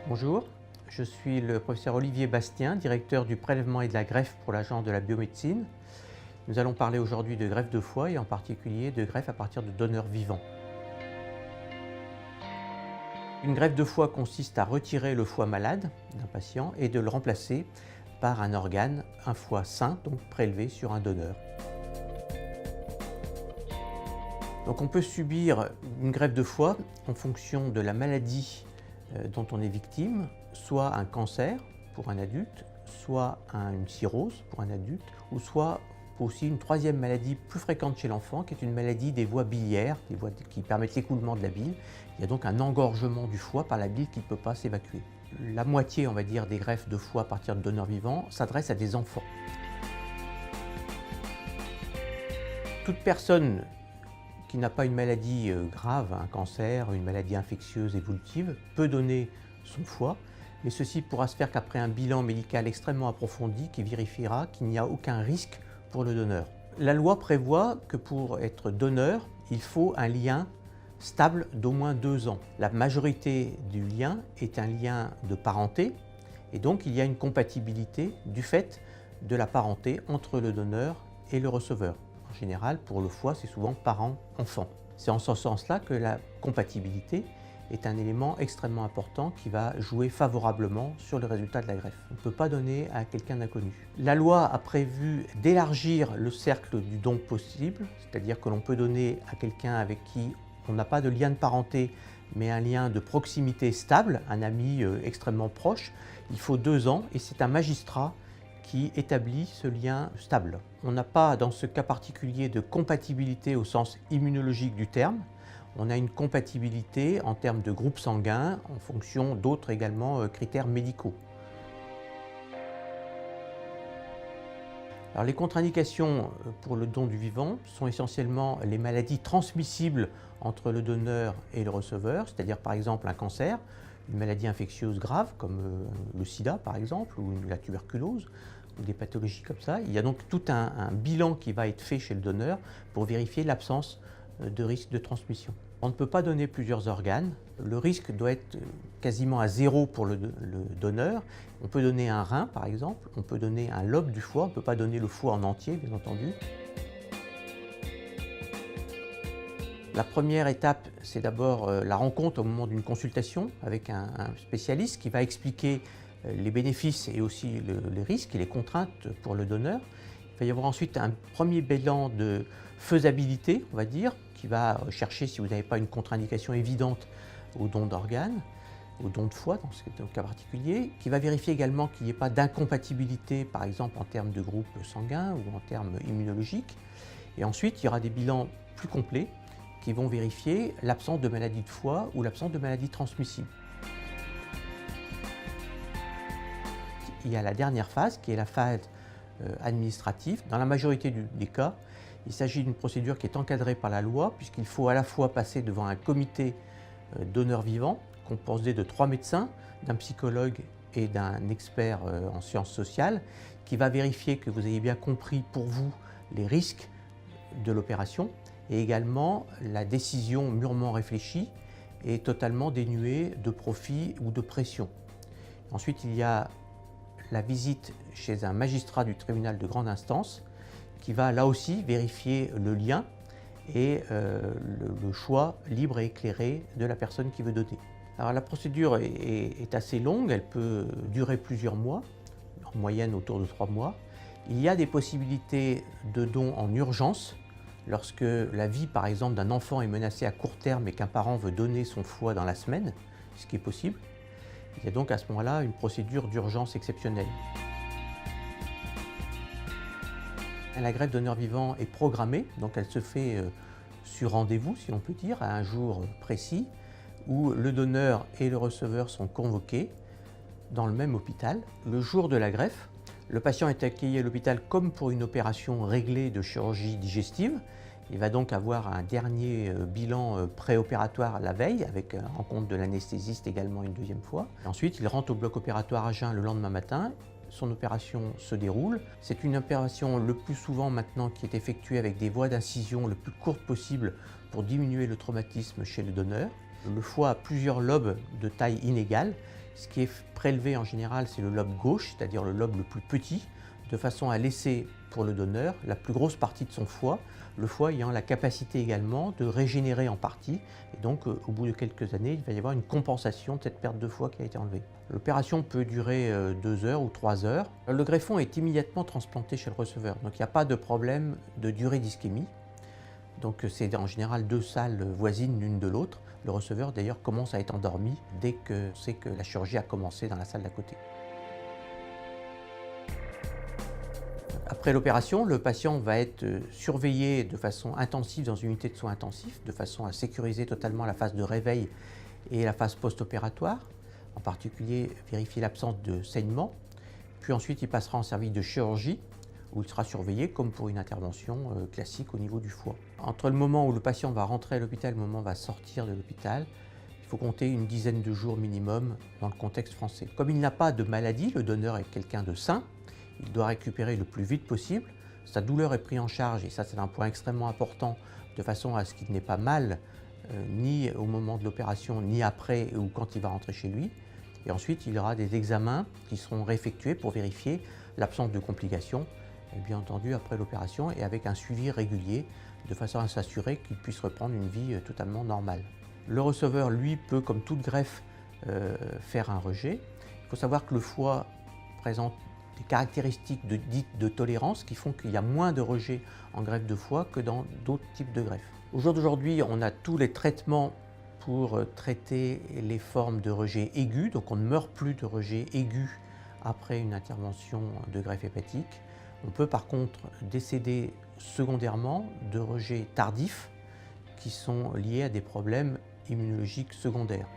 Bonjour, je suis le professeur Olivier Bastien, directeur du prélèvement et de la greffe pour l'Agence de la biomédecine. Nous allons parler aujourd'hui de greffe de foie et en particulier de greffe à partir de donneurs vivants. Une greffe de foie consiste à retirer le foie malade d'un patient et de le remplacer par un organe, un foie sain, donc prélevé sur un donneur. Donc on peut subir une greffe de foie en fonction de la maladie dont on est victime, soit un cancer pour un adulte, soit une cirrhose pour un adulte, ou soit aussi une troisième maladie plus fréquente chez l'enfant, qui est une maladie des voies biliaires, des voies qui permettent l'écoulement de la bile. Il y a donc un engorgement du foie par la bile qui ne peut pas s'évacuer. La moitié, on va dire, des greffes de foie à partir de donneurs vivants s'adressent à des enfants. Toute personne qui n'a pas une maladie grave, un cancer, une maladie infectieuse évolutive, peut donner son foie, mais ceci pourra se faire qu'après un bilan médical extrêmement approfondi qui vérifiera qu'il n'y a aucun risque pour le donneur. La loi prévoit que pour être donneur, il faut un lien stable d'au moins 2 ans. La majorité du lien est un lien de parenté et donc il y a une compatibilité du fait de la parenté entre le donneur et le receveur. En général, pour le foie, c'est souvent parent-enfant. C'est en ce sens-là que la compatibilité est un élément extrêmement important qui va jouer favorablement sur le résultat de la greffe. On ne peut pas donner à quelqu'un d'inconnu. La loi a prévu d'élargir le cercle du don possible, c'est-à-dire que l'on peut donner à quelqu'un avec qui on n'a pas de lien de parenté, mais un lien de proximité stable, un ami extrêmement proche. Il faut 2 ans et c'est un magistrat qui établit ce lien stable. On n'a pas, dans ce cas particulier, de compatibilité au sens immunologique du terme. On a une compatibilité en termes de groupe sanguin, en fonction d'autres également critères médicaux. Alors, les contre-indications pour le don du vivant sont essentiellement les maladies transmissibles entre le donneur et le receveur, c'est-à-dire par exemple un cancer, une maladie infectieuse grave comme le sida par exemple, ou la tuberculose, ou des pathologies comme ça. Il y a donc tout un bilan qui va être fait chez le donneur pour vérifier l'absence de risque de transmission. On ne peut pas donner plusieurs organes. Le risque doit être quasiment à 0 pour le donneur. On peut donner un rein par exemple, on peut donner un lobe du foie, on ne peut pas donner le foie en entier bien entendu. La première étape, c'est d'abord la rencontre au moment d'une consultation avec un spécialiste qui va expliquer les bénéfices et aussi les risques et les contraintes pour le donneur. Il va y avoir ensuite un premier bilan de faisabilité, on va dire, qui va chercher si vous n'avez pas une contre-indication évidente au don d'organes, au don de foie dans ce cas particulier, qui va vérifier également qu'il n'y ait pas d'incompatibilité, par exemple en termes de groupe sanguin ou en termes immunologiques. Et ensuite, il y aura des bilans plus complets qui vont vérifier l'absence de maladie de foie ou l'absence de maladie transmissible. Il y a la dernière phase qui est la phase administrative. Dans la majorité des cas, il s'agit d'une procédure qui est encadrée par la loi puisqu'il faut à la fois passer devant un comité donneur vivant composé de 3 médecins, d'un psychologue et d'un expert en sciences sociales qui va vérifier que vous ayez bien compris pour vous les risques de l'opération et également la décision mûrement réfléchie et totalement dénuée de profit ou de pression. Ensuite, il y a la visite chez un magistrat du tribunal de grande instance qui va là aussi vérifier le lien et le choix libre et éclairé de la personne qui veut donner. Alors la procédure est assez longue, elle peut durer plusieurs mois, en moyenne autour de 3 mois. Il y a des possibilités de dons en urgence, lorsque la vie par exemple d'un enfant est menacée à court terme et qu'un parent veut donner son foie dans la semaine, ce qui est possible. Il y a donc à ce moment-là une procédure d'urgence exceptionnelle. La greffe donneur vivant est programmée, donc elle se fait sur rendez-vous, si l'on peut dire, à un jour précis, où le donneur et le receveur sont convoqués dans le même hôpital. Le jour de la greffe, le patient est accueilli à l'hôpital comme pour une opération réglée de chirurgie digestive. Il va donc avoir un dernier bilan préopératoire la veille, avec rencontre de l'anesthésiste également une deuxième fois. Ensuite, il rentre au bloc opératoire à jeun le lendemain matin. Son opération se déroule. C'est une opération le plus souvent maintenant qui est effectuée avec des voies d'incision le plus courtes possible pour diminuer le traumatisme chez le donneur. Le foie a plusieurs lobes de taille inégale. Ce qui est prélevé en général, c'est le lobe gauche, c'est-à-dire le lobe le plus petit, de façon à laisser pour le donneur la plus grosse partie de son foie, le foie ayant la capacité également de régénérer en partie. Et donc, au bout de quelques années, il va y avoir une compensation de cette perte de foie qui a été enlevée. L'opération peut durer 2 heures ou 3 heures. Le greffon est immédiatement transplanté chez le receveur, donc il n'y a pas de problème de durée d'ischémie. Donc c'est en général 2 salles voisines l'une de l'autre. Le receveur d'ailleurs commence à être endormi dès que c'est que la chirurgie a commencé dans la salle d'à côté. Après l'opération, le patient va être surveillé de façon intensive dans une unité de soins intensifs, de façon à sécuriser totalement la phase de réveil et la phase post-opératoire, en particulier vérifier l'absence de saignement. Puis ensuite, il passera en service de chirurgie, où il sera surveillé comme pour une intervention classique au niveau du foie. Entre le moment où le patient va rentrer à l'hôpital et le moment où il va sortir de l'hôpital, il faut compter une dizaine de jours minimum dans le contexte français. Comme il n'a pas de maladie, le donneur est quelqu'un de sain, il doit récupérer le plus vite possible. Sa douleur est prise en charge, et ça c'est un point extrêmement important, de façon à ce qu'il n'ait pas mal ni au moment de l'opération, ni après ou quand il va rentrer chez lui. Et ensuite, il y aura des examens qui seront réeffectués pour vérifier l'absence de complications, et bien entendu après l'opération, et avec un suivi régulier, de façon à s'assurer qu'il puisse reprendre une vie totalement normale. Le receveur, lui, peut, comme toute greffe, faire un rejet. Il faut savoir que le foie présente des caractéristiques dites de tolérance qui font qu'il y a moins de rejets en greffe de foie que dans d'autres types de greffes. Au jour d'aujourd'hui, on a tous les traitements pour traiter les formes de rejet aigus, donc on ne meurt plus de rejet aigus après une intervention de greffe hépatique. On peut par contre décéder secondairement de rejets tardifs qui sont liés à des problèmes immunologiques secondaires.